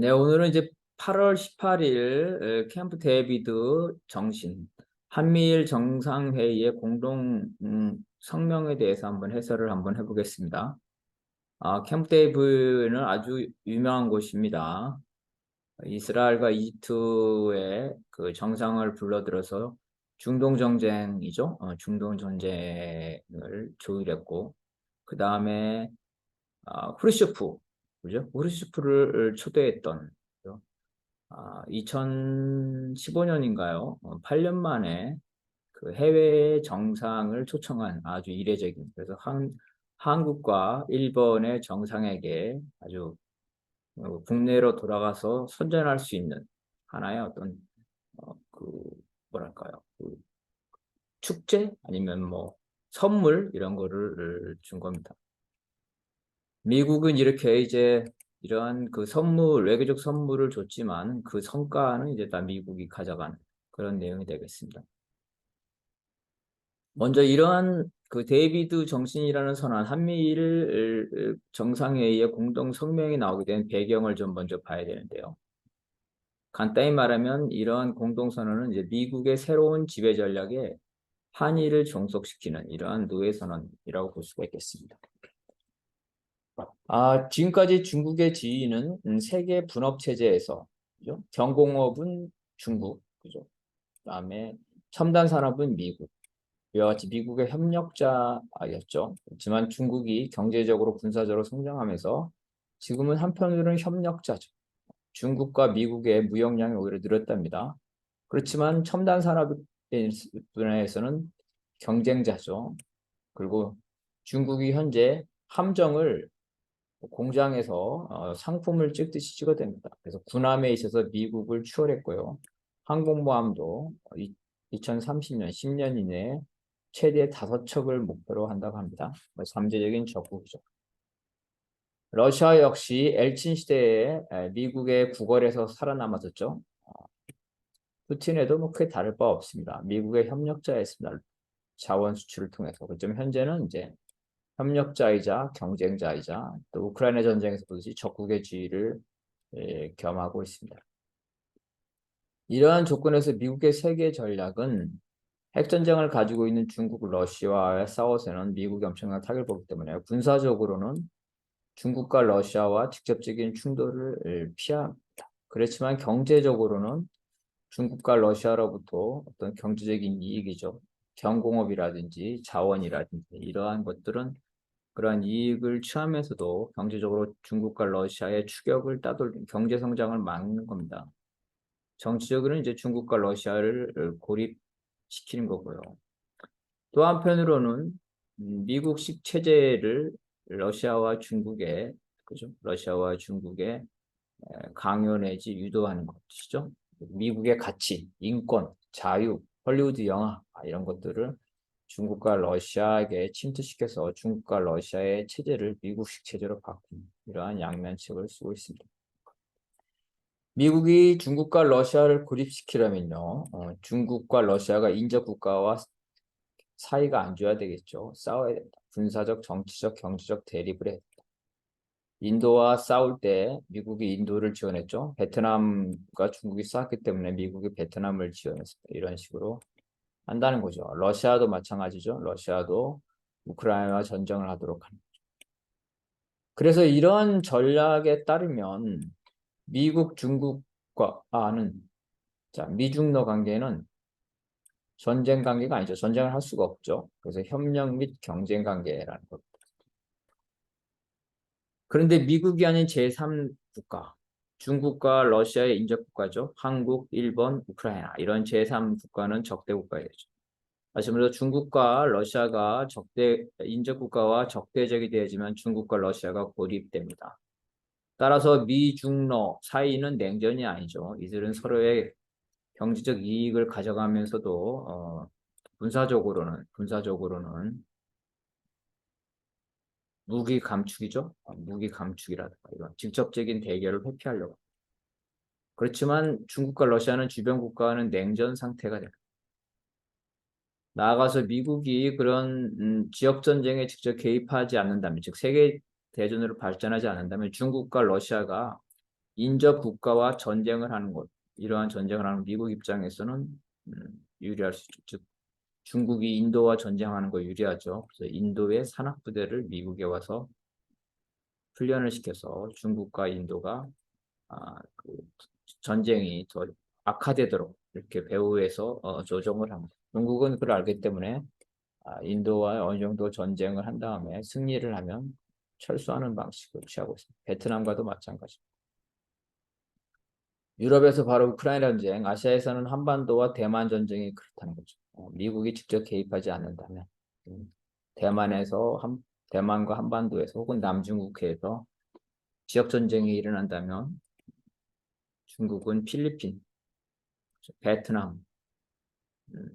네, 오늘은 이제 8월 18일 캠프 데이비드 정신 한미일 정상회의의 공동 성명에 대해서 한번 해설을 한번 해보겠습니다. 캠프 데이비드는 아주 유명한 곳입니다. 이스라엘과 이집트의 그 정상을 불러들여서 중동 전쟁이죠. 중동 전쟁을 조율했고, 그 다음에 후르시프, 그죠? 후르시프를 초대했던, 2015년인가요? 8년 만에 그 해외 정상을 초청한 아주 이례적인, 그래서 한국과 일본의 정상에게 아주 국내로 돌아가서 선전할 수 있는 하나의 어떤 그 뭐랄까요? 그 축제 아니면 뭐 선물 이런 거를 준 겁니다. 미국은 이렇게 이제 이러한 그 선물, 외교적 선물을 줬지만 그 성과는 이제 다 미국이 가져가는 그런 내용이 되겠습니다. 먼저 이러한 그 데이비드 정신이라는 선언, 한미일 정상회의의 공동 성명이 나오게 된 배경을 좀 먼저 봐야 되는데요. 간단히 말하면 이러한 공동 선언은 이제 미국의 새로운 지배 전략에 한일을 종속시키는 이러한 노예 선언이라고 볼 수가 있겠습니다. 지금까지 중국의 지위는 세계 분업 체제에서, 그죠? 경공업은 중국, 그죠? 그다음에 첨단 산업은 미국. 이와 같이 미국의 협력자였죠. 그렇지만 중국이 경제적으로 군사적으로 성장하면서 지금은 한편으로는 협력자죠. 중국과 미국의 무역량이 오히려 늘었답니다. 그렇지만 첨단 산업 분야에서는 경쟁자죠. 그리고 중국이 현재 함정을 공장에서 상품을 찍듯이 찍어댑니다. 그래서 군함에 있어서 미국을 추월했고요. 항공모함도 2030년, 10년 이내에 최대 5척을 목표로 한다고 합니다. 잠재적인 적국이죠. 러시아 역시 엘친 시대에 미국의 구걸에서 살아남았었죠. 푸틴에도 뭐 크게 다를 바 없습니다. 미국의 협력자였습니다. 자원 수출을 통해서. 그렇지만 현재는 이제 협력자이자 경쟁자이자 또 우크라이나 전쟁에서 보듯이 적국의 지위를 겸하고 있습니다. 이러한 조건에서 미국의 세계 전략은 핵전쟁을 가지고 있는 중국, 러시아와 싸워서는 미국이 엄청난 타격을 보기 때문에 군사적으로는 중국과 러시아와 직접적인 충돌을 피합니다. 그렇지만 경제적으로는 중국과 러시아로부터 어떤 경제적인 이익이죠. 경공업이라든지 자원이라든지 이러한 것들은 그러한 이익을 취하면서도 경제적으로 중국과 러시아의 추격을 따돌린 경제 성장을 막는 겁니다. 정치적으로는 이제 중국과 러시아를 고립시키는 거고요. 또 한편으로는 미국식 체제를 러시아와 중국에 그죠? 러시아와 중국에 강요 내지 유도하는 것이죠. 미국의 가치, 인권, 자유, 헐리우드 영화 이런 것들을 중국과 러시아에게 침투시켜서 중국과 러시아의 체제를 미국식 체제로 바꾼 이러한 양면책을 쓰고 있습니다. 미국이 중국과 러시아를 고립시키려면요, 중국과 러시아가 인접 국가와 사이가 안 좋아야 되겠죠. 싸워야 된다. 군사적, 정치적, 경제적 대립을 해. 인도와 싸울 때 미국이 인도를 지원했죠. 베트남과 중국이 싸웠기 때문에 미국이 베트남을 지원했습니다. 이런 식으로 한다는 거죠. 러시아도 마찬가지죠. 러시아도 우크라이나와 전쟁을 하도록 하는 거죠. 그래서 이런 전략에 따르면 미국, 중국과는 미중러 관계는 전쟁 관계가 아니죠. 전쟁을 할 수가 없죠. 그래서 협력 및 경쟁 관계라는 겁니다. 그런데 미국이 아닌 제3국가, 중국과 러시아의 인접국가죠. 한국, 일본, 우크라이나 이런 제3국가는 적대국가가 되죠. 다시 말해서 중국과 러시아가 인접국가와 적대적이 되지만 중국과 러시아가 고립됩니다. 따라서 미중러 사이는 냉전이 아니죠. 이들은 서로의 경제적 이익을 가져가면서도 군사적으로는 무기 감축이죠. 무기 감축이라든가 이런 직접적인 대결을 회피하려고. 그렇지만 중국과 러시아는 주변 국가와는 냉전 상태가 됩니다. 나아가서 미국이 그런 지역 전쟁에 직접 개입하지 않는다면, 즉 세계 대전으로 발전하지 않는다면 중국과 러시아가 인접 국가와 전쟁을 하는 것, 이러한 전쟁을 하는 미국 입장에서는 유리할 수 있죠. 즉 중국이 인도와 전쟁하는 거 유리하죠. 그래서 인도의 산악부대를 미국에 와서 훈련을 시켜서 중국과 인도가 그 전쟁이 더 악화되도록 이렇게 배후에서 조정을 합니다. 중국은 그걸 알기 때문에 인도와 어느 정도 전쟁을 한 다음에 승리를 하면 철수하는 방식을 취하고 있습니다. 베트남과도 마찬가지입니다. 유럽에서 바로 우크라이나 전쟁, 아시아에서는 한반도와 대만 전쟁이 그렇다는 거죠. 미국이 직접 개입하지 않는다면 대만에서 대만과 한반도에서 혹은 남중국해에서 지역 전쟁이 일어난다면 중국은 필리핀, 베트남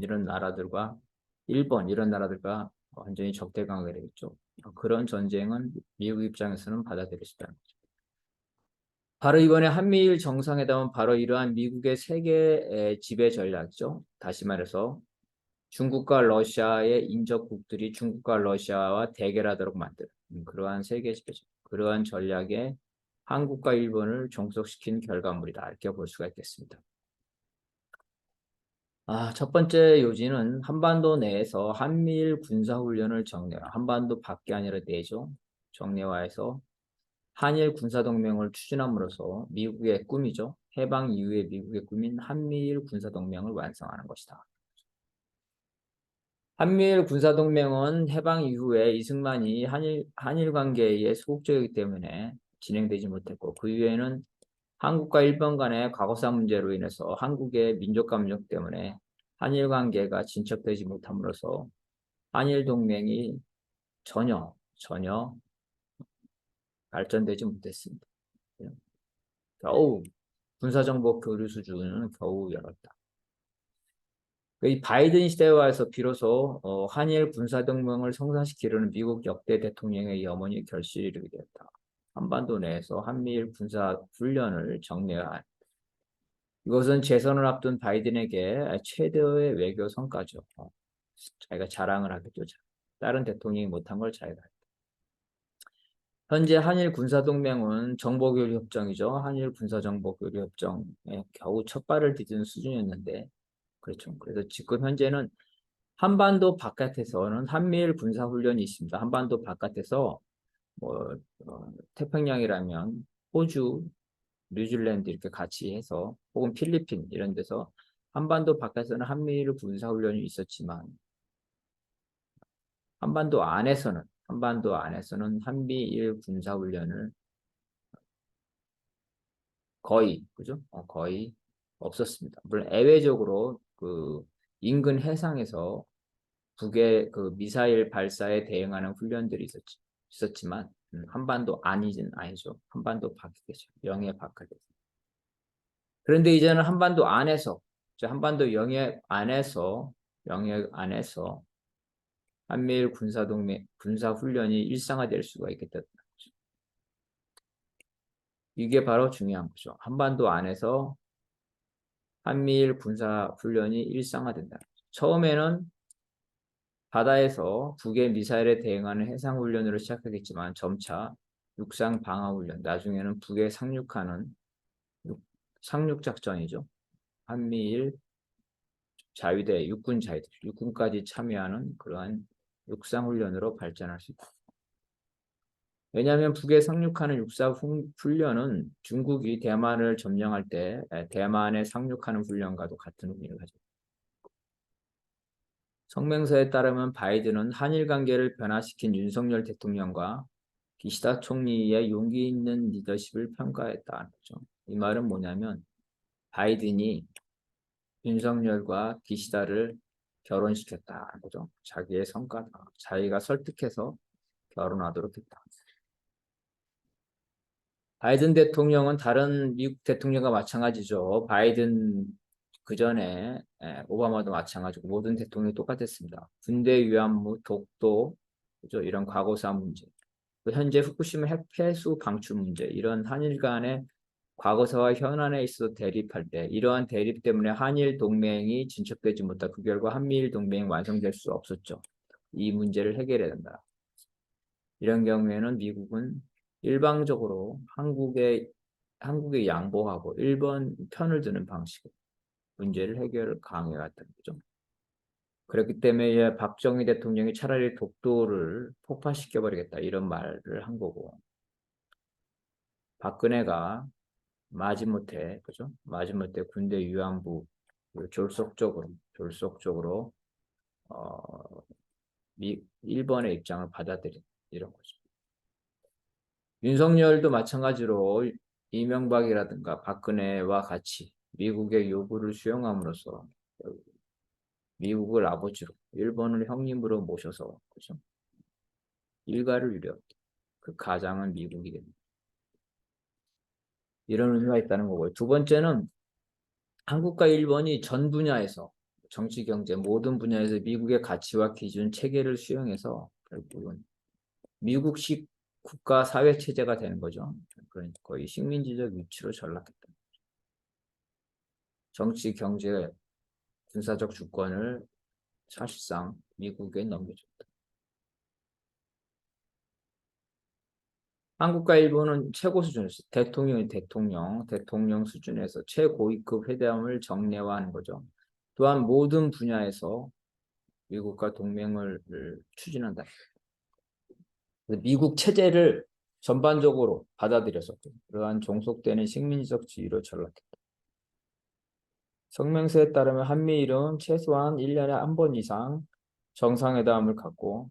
이런 나라들과 일본 이런 나라들과 완전히 적대관계가 되겠죠. 그런 전쟁은 미국 입장에서는 받아들일 수 있다는 거죠. 바로 이번에 한미일 정상회담은 바로 이러한 미국의 세계 지배 전략이죠. 다시 말해서 중국과 러시아의 인접국들이 중국과 러시아와 대결하도록 만든 그러한 세계 지배 전략, 그러한 전략에 한국과 일본을 종속시킨 결과물이다. 이렇게 볼 수가 있겠습니다. 첫 번째 요지는 한반도 내에서 한미일 군사훈련을 정례화, 한반도 밖에 아니라 내죠. 정례화해서 한일 군사동맹을 추진함으로써 미국의 꿈이죠. 해방 이후의 미국의 꿈인 한미일 군사동맹을 완성하는 것이다. 한미일 군사동맹은 해방 이후에 이승만이 한일 관계에 소극적이기 때문에 진행되지 못했고 그 이후에는 한국과 일본 간의 과거사 문제로 인해서 한국의 민족 감정 때문에 한일 관계가 진척되지 못함으로써 한일 동맹이 전혀 발전되지 못했습니다. 겨우 군사정보 교류 수준은 겨우 열었다. 이 바이든 시대에 와서 비로소 한일 군사동맹을 성사시키려는 미국 역대 대통령의 염원이 결실을 이루게 되었다. 한반도 내에서 한미일 군사훈련을 정례한 이것은 재선을 앞둔 바이든에게 최대의 외교 성과죠. 자기가 자랑을 하겠죠. 다른 대통령이 못한 걸 자기가 했다. 현재 한일 군사동맹은 정보교류 협정이죠. 한일 군사정보교류 협정에 겨우 첫 발을 디딘 수준이었는데 그렇죠. 그래서 지금 현재는 한반도 바깥에서는 한미일 군사훈련이 있습니다. 한반도 바깥에서 뭐 태평양이라면 호주, 뉴질랜드 이렇게 같이 해서 혹은 필리핀 이런 데서 한반도 바깥에서는 한미일 군사훈련이 있었지만 한반도 안에서는 한미일 군사훈련을 거의 그죠? 거의 없었습니다. 물론 예외적으로 그 인근 해상에서 북의 그 미사일 발사에 대응하는 훈련들이 있었지만 한반도 아니죠. 한반도 밖이죠. 영해 바깥에서. 그런데 이제는 한반도 안에서 한반도 영해 안에서 한미일 군사훈련이 일상화될 수가 있겠다. 이게 바로 중요한 거죠. 한반도 안에서 한미일 군사훈련이 일상화된다. 처음에는 바다에서 북의 미사일에 대응하는 해상훈련으로 시작하겠지만 점차 육상 방어훈련, 나중에는 북에 상륙하는 상륙작전이죠. 한미일 자위대, 육군 자위대, 육군까지 참여하는 그러한 육상훈련으로 발전할 수 있다. 왜냐하면 북에 상륙하는 육사훈련은 중국이 대만을 점령할 때 대만에 상륙하는 훈련과도 같은 의미를 가지고 성명서에 따르면 바이든은 한일 관계를 변화시킨 윤석열 대통령과 기시다 총리의 용기 있는 리더십을 평가했다는 거죠. 이 말은 뭐냐면 바이든이 윤석열과 기시다를 결혼시켰다는 거죠. 자기의 성과다. 자기가 설득해서 결혼하도록 했다. 바이든 대통령은 다른 미국 대통령과 마찬가지죠. 바이든 그 전에 오바마도 마찬가지고 모든 대통령이 똑같았습니다. 군대 위안부, 독도, 그죠? 이런 과거사 문제, 현재 후쿠시마 핵폐수 방출 문제, 이런 한일 간의 과거사와 현안에 있어서 대립할 때 이러한 대립 때문에 한일 동맹이 진척되지 못한 그 결과 한미일 동맹이 완성될 수 없었죠. 이 문제를 해결해야 된다. 이런 경우에는 미국은 일방적으로 한국의 한국이 양보하고 일본 편을 드는 방식으로 문제를 해결을 강해왔던 거죠. 그렇기 때문에 박정희 대통령이 차라리 독도를 폭파시켜버리겠다 이런 말을 한 거고, 박근혜가 마지못해 그죠? 마지못해 군대 위안부 졸속적으로 어, 일본의 입장을 받아들인 이런 거죠. 윤석열도 마찬가지로 이명박이라든가 박근혜와 같이 미국의 요구를 수용함으로써 미국을 아버지로 일본을 형님으로 모셔서 그죠? 일가를 이뤘다. 그 가장은 미국이 됩니다. 이런 의미가 있다는 거고요. 두 번째는 한국과 일본이 전 분야에서 정치, 경제 모든 분야에서 미국의 가치와 기준, 체계를 수용해서 결국은 미국식 국가 사회 체제가 되는 거죠. 그러니까 거의 식민지적 위치로 전락했다. 정치, 경제, 군사적 주권을 사실상 미국에 넘겨줬다. 한국과 일본은 최고 수준에서 대통령 수준에서 최고위급 회담을 정례화하는 거죠. 또한 모든 분야에서 미국과 동맹을 추진한다. 미국 체제를 전반적으로 받아들여서 그러한 종속되는 식민지적 지위로 전락했다. 성명서에 따르면 한미일은 최소한 1년에 한 번 이상 정상회담을 갖고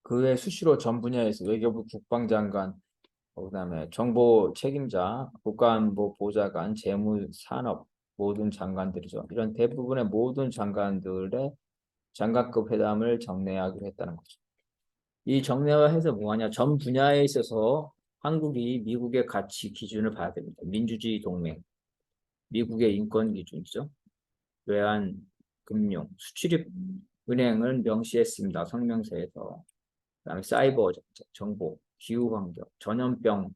그 외 수시로 전 분야에서 외교부 국방장관, 그다음에 정보 책임자, 국가안보 보좌관, 재무, 산업 모든 장관들이죠. 이런 대부분의 모든 장관들의 장관급 회담을 정례하기로 했다는 거죠. 이 정례화해서 뭐하냐? 전 분야에 있어서 한국이 미국의 가치 기준을 봐야 됩니다. 민주주의 동맹, 미국의 인권 기준이죠. 외환, 금융, 수출입 은행을 명시했습니다. 성명서에서. 그다음에 사이버 정보, 기후 환경, 전염병,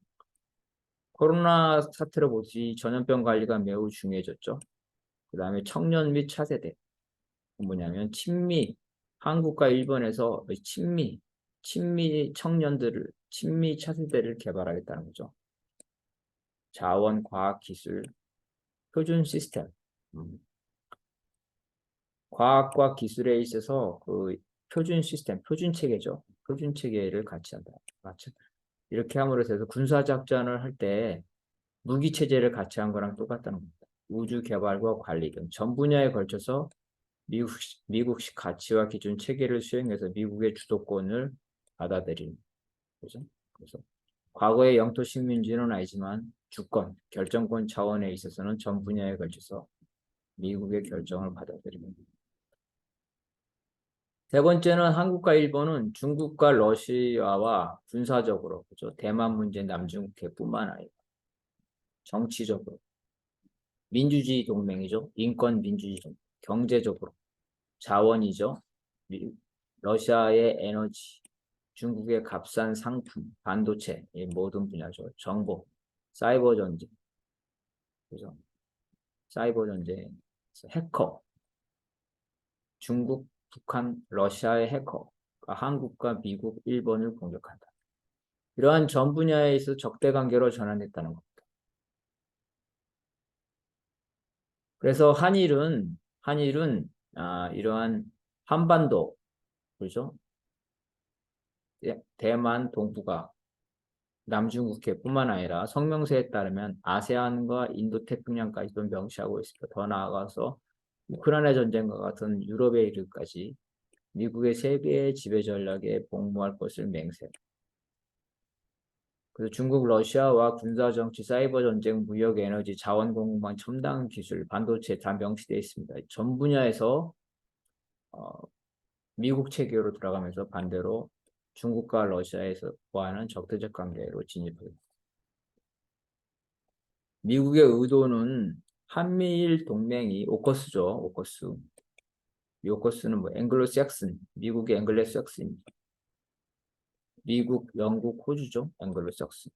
코로나 사태로 보듯이 전염병 관리가 매우 중요해졌죠. 그다음에 청년 및 차세대 뭐냐면 친미 한국과 일본에서 친미 청년들을 친미 차세대를 개발하겠다는 거죠. 자원, 과학, 기술, 표준 시스템. 과학과 기술에 있어서 그 표준 시스템, 표준 체계죠. 표준 체계를 같이 한다. 맞죠? 이렇게 함으로써 해서 군사 작전을 할 때 무기 체제를 같이 한 거랑 똑같다는 겁니다. 우주 개발과 관리 등 전 분야에 걸쳐서 미국식 가치와 기준 체계를 수행해서 미국의 주도권을 받아들이는 거죠. 그래서 과거의 영토 식민지는 아니지만 주권, 결정권 차원에 있어서는 전 분야에 걸쳐서 미국의 결정을 받아들입니다. 세 번째는 한국과 일본은 중국과 러시아와 군사적으로 그죠? 대만 문제, 남중국해뿐만 아니라 정치적으로 민주주의 동맹이죠. 인권 민주주의 동맹, 경제적으로 자원이죠. 러시아의 에너지, 중국의 값싼 상품, 반도체, 이 모든 분야죠. 정보, 사이버 전쟁, 그죠? 사이버 전쟁, 해커, 중국, 북한, 러시아의 해커가 한국과 미국, 일본을 공격한다. 이러한 전 분야에 있어 적대 관계로 전환됐다는 겁니다. 그래서 한일은 이러한 한반도, 그렇죠? 대만, 동북아, 남중국해뿐만 아니라 성명서에 따르면 아세안과 인도태평양까지도 명시하고 있습니다. 더 나아가서 우크라이나 전쟁과 같은 유럽에 이르기까지 미국의 세계 지배 전략에 복무할 것을 맹세. 그래서 중국, 러시아와 군사 정치, 사이버 전쟁, 무역, 에너지, 자원 공급망, 첨단 기술, 반도체 다 명시되어 있습니다. 전 분야에서 어, 미국 체계로 들어가면서 반대로 중국과 러시아에서와는 적대적 관계로 진입합니다. 미국의 의도는 한미일 동맹이 오커스죠. 오커스. 이 오커스는 뭐 앵글로색슨, 미국의 앵글로색슨입니다. 미국, 영국, 호주죠. 앵글로색슨.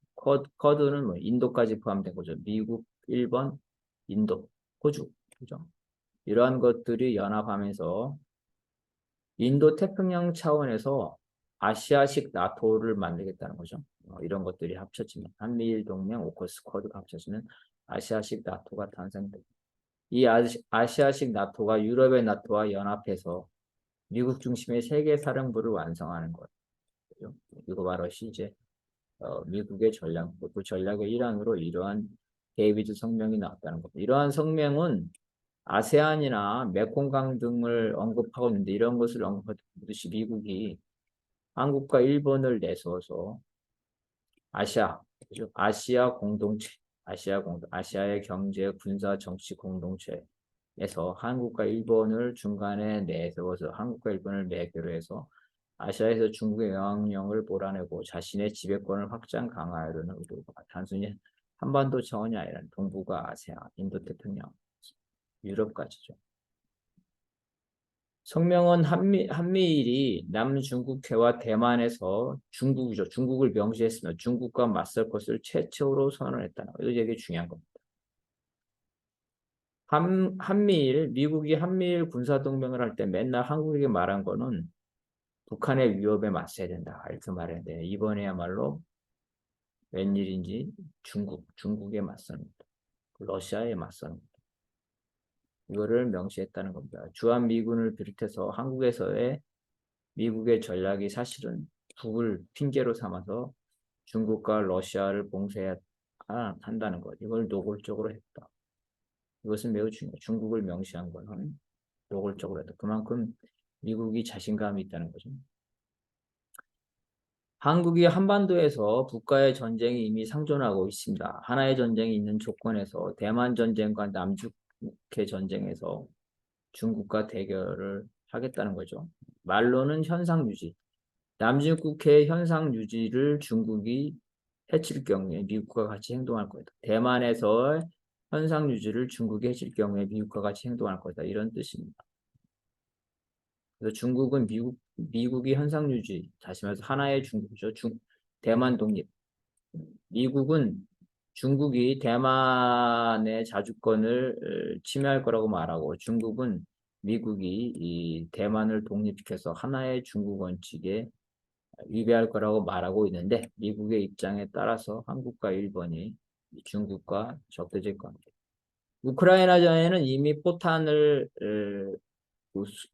커드는 뭐 인도까지 포함된 거죠. 미국, 일본, 인도, 호주. 그죠? 이러한 것들이 연합하면서 인도 태평양 차원에서 아시아식 나토를 만들겠다는 거죠. 이런 것들이 합쳐지면 한미일 동맹 오커스 쿼드가 합쳐지면 아시아식 나토가 탄생됩니다. 이 아시아식 나토가 유럽의 나토와 연합해서 미국 중심의 세계 사령부를 완성하는 거죠. 이거 바로 이제 미국의 전략, 그 전략의 일환으로 이러한 데이비드 성명이 나왔다는 겁니다. 이러한 성명은 아세안이나 메콩강 등을 언급하고 있는데 이런 것을 언급하듯이 미국이 한국과 일본을 내세워서 아시아, 그죠? 아시아의 경제, 군사, 정치 공동체에서 한국과 일본을 중간에 내세워서 한국과 일본을 매개로 해서 아시아에서 중국의 영향력을 몰아내고 자신의 지배권을 확장 강화하려는 의도가 단순히 한반도 차원이 아니라 동북아, 아세안, 인도태평양, 유럽까지죠. 성명은 한미일이 남중국해와 대만에서 중국을 명시했으며 중국과 맞설 것을 최초로 선언했다는 거. 이거 되게 중요한 겁니다. 미국이 한미일 군사동맹을 할 때 맨날 한국에게 말한 거는 북한의 위협에 맞서야 된다. 이렇게 말했는데 이번에야말로 웬일인지 중국에 맞서는 거다. 러시아에 맞서는 거다. 이거를 명시했다는 겁니다. 주한미군을 비롯해서 한국에서의 미국의 전략이 사실은 북을 핑계로 삼아서 중국과 러시아를 봉쇄해야 한다는 것. 이걸 노골적으로 했다. 이것은 매우 중요해요. 중국을 명시한 것은 노골적으로 했다. 그만큼 미국이 자신감이 있다는 거죠. 한국이 한반도에서 북과의 전쟁이 이미 상존하고 있습니다. 하나의 전쟁이 있는 조건에서 대만 전쟁과 남중국해 전쟁에서 중국과 대결을 하겠다는 거죠. 말로는 현상 유지. 남중국해 현상 유지를 중국이 해칠 경우에 미국과 같이 행동할 거다. 대만에서 현상 유지를 중국이 해칠 경우에 미국과 같이 행동할 거다. 이런 뜻입니다. 그래서 중국은 미국이 현상 유지, 다시 말해서 하나의 중국이죠. 대만 독립. 미국은 중국이 대만의 자주권을 침해할 거라고 말하고 중국은 미국이 이 대만을 독립시켜서 하나의 중국 원칙에 위배할 거라고 말하고 있는데 미국의 입장에 따라서 한국과 일본이 중국과 적대적 관계. 우크라이나전에는 이미 포탄을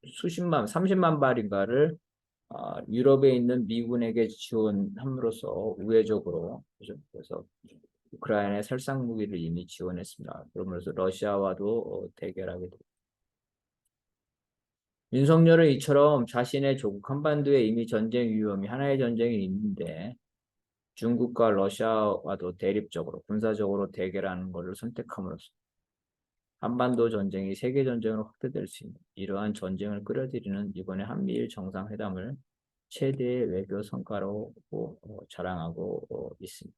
수십만, 30만 발인가를 유럽에 있는 미군에게 지원함으로써 우회적으로 그래서 우크라이나의 살상 무기를 이미 지원했습니다. 그러면서 러시아와도 대결하게 됩니다. 윤석열은 이처럼 자신의 조국 한반도에 이미 전쟁 위험이 하나의 전쟁이 있는데 중국과 러시아와도 대립적으로 군사적으로 대결하는 것을 선택함으로써 한반도 전쟁이 세계 전쟁으로 확대될 수 있는 이러한 전쟁을 끌어들이는 이번에 한미일 정상회담을 최대의 외교 성과로 자랑하고 있습니다.